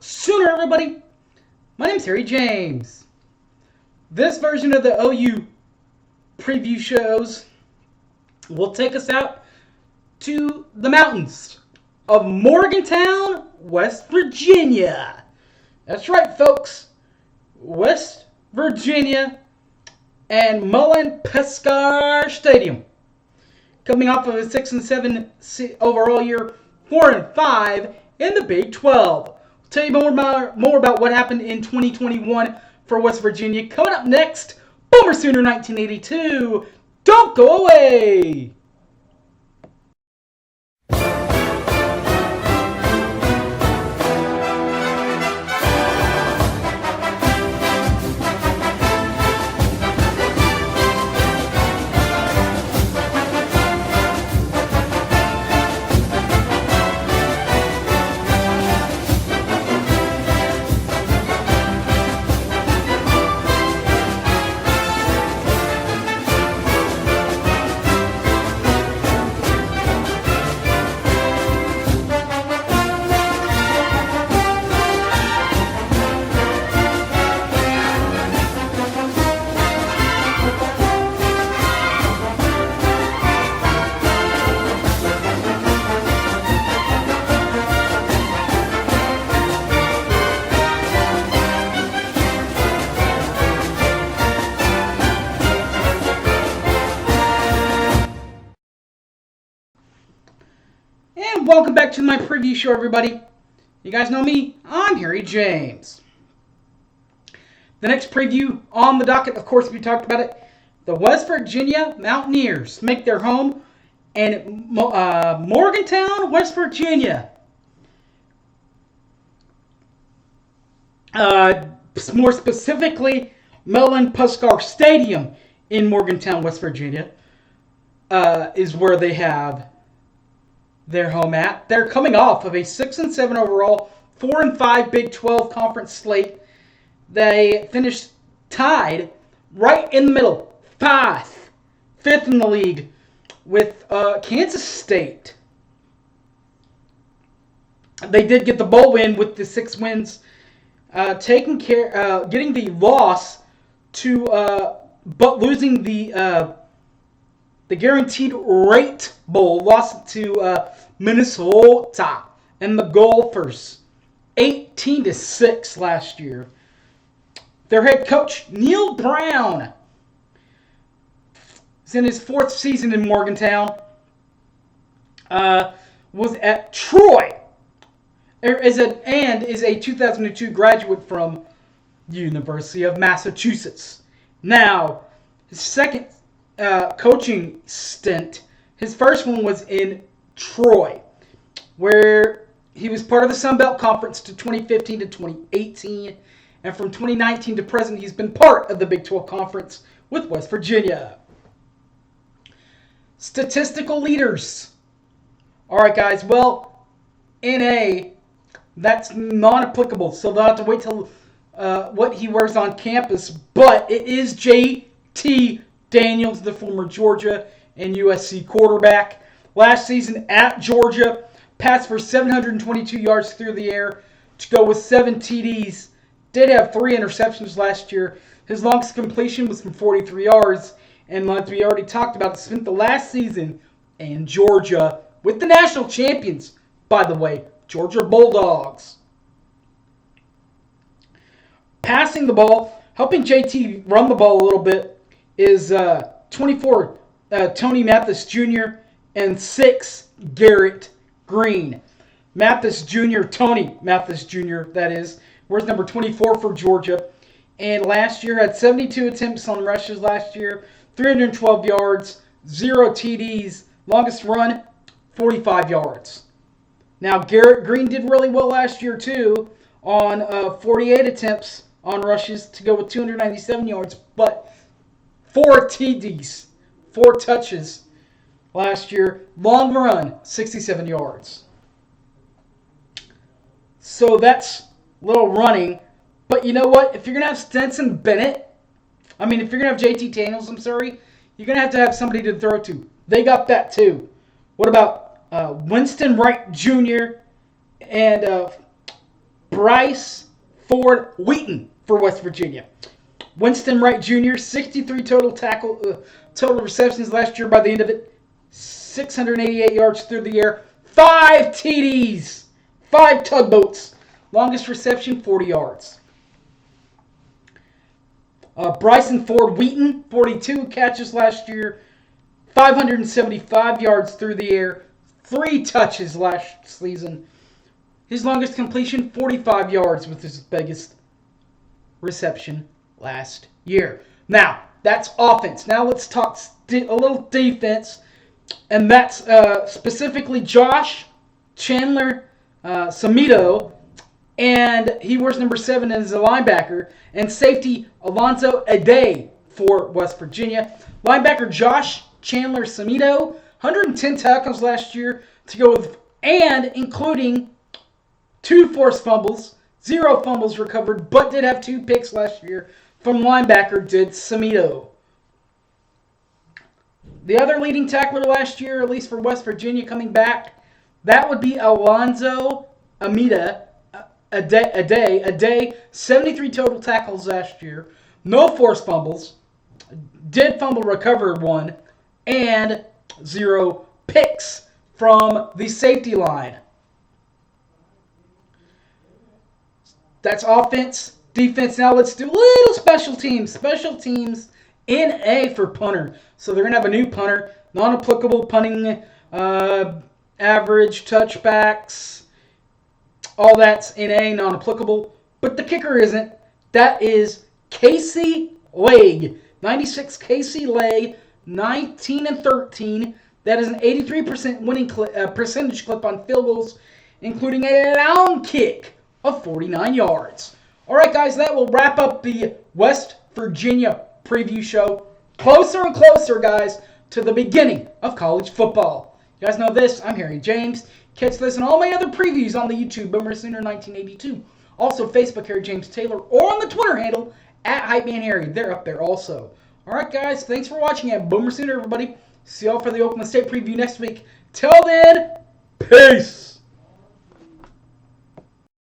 Sooner, everybody! My name's Harry James. This version of the OU preview shows will take us out to the mountains of Morgantown, West Virginia. That's right, folks. West Virginia and Mullen-Pescar Stadium. Coming off of a 6-7 overall year, 4-5 in the Big 12. I'll tell you more about what happened in 2021 for West Virginia. Coming up next, Boomer Sooner 1982. Don't go away! And welcome back to my preview show, everybody. You guys know me. I'm Harry James. The next preview on the docket, of course, we talked about it. The West Virginia Mountaineers make their home in Morgantown, West Virginia. More specifically, Mullen-Pescar Stadium in Morgantown, West Virginia, is where they have their home at. They're coming off of a 6-7 overall, 4-5 Big 12 conference slate. They finished tied right in the middle, fifth in the league with Kansas State. They did get the bowl win with the 6 wins, getting the loss to, but losing the Guaranteed Rate Bowl, lost to Minnesota and the Gophers, 18-6 last year. Their head coach, Neil Brown, is in his 4th season in Morgantown, was at Troy, is a 2002 graduate from the University of Massachusetts. Now, his second coaching stint, his first one was in Troy, where he was part of the Sun Belt Conference to 2015 to 2018, and from 2019 to present, he's been part of the Big 12 Conference with West Virginia. Statistical leaders. All right, guys. Well, NA, that's non-applicable, so they'll have to wait till what he wears on campus. But it is J.T. Daniels, the former Georgia and USC quarterback. Last season at Georgia, passed for 722 yards through the air to go with 7 TDs. Did have 3 interceptions last year. His longest completion was from 43 yards. And like we already talked about, spent the last season in Georgia with the national champions, by the way, Georgia Bulldogs. Passing the ball, helping JT run the ball a little bit, is 24 Tony Mathis Jr. and 6 Garrett Green. Tony Mathis Jr., that is, wears number 24 for Georgia. And last year had 72 attempts on rushes last year, 312 yards, 0 TDs, longest run, 45 yards. Now, Garrett Green did really well last year, too, on 48 attempts on rushes to go with 297 yards, but 4 TDs, 4 touches last year. Long run, 67 yards. So that's little running. But you know what? If you're going to have Stetson Bennett, if you're going to have JT Daniels, you're going to have somebody to throw to. They got that too. What about Winston Wright Jr. and Bryce Ford Wheaton for West Virginia. Winston Wright Jr., 63 total receptions last year by the end of it. 688 yards through the air. 5 TDs. 5 tugboats. Longest reception, 40 yards. Bryson Ford Wheaton, 42 catches last year. 575 yards through the air. 3 touches last season. His longest completion, 45 yards with his biggest reception last year. Now, that's offense. Now let's talk a little defense. And that's specifically Josh Chandler Samito. And he wears number 7 as a linebacker. And safety Alonzo Ade for West Virginia. Linebacker Josh Chandler Samito. 110 tackles last year to go with, and including 2 forced fumbles. 0 fumbles recovered, but did have 2 picks last year from linebacker did Samito. The other leading tackler last year, at least for West Virginia coming back, that would be Alonzo Amida a day, 73 total tackles last year, no forced fumbles, did fumble recover 1, and 0 picks from the safety line. That's offense. Defense. Now let's do a little special teams. Special teams in A for punter. So they're going to have a new punter. Non-applicable punting, average, touchbacks. All that's in A, non-applicable. But the kicker isn't. That is Casey Legg. 96 Casey Legg, 19-13. That is an 83% winning percentage clip on field goals, including a long kick of 49 yards. All right, guys, that will wrap up the West Virginia preview show. Closer and closer, guys, to the beginning of college football. You guys know this. I'm Harry James. Catch this and all my other previews on the YouTube, Boomer Sooner 1982. Also, Facebook, Harry James Taylor, or on the Twitter handle, @HypeManHarry. They're up there also. All right, guys, thanks for watching. And Boomer Sooner, everybody. See y'all for the Oklahoma State preview next week. Till then, peace.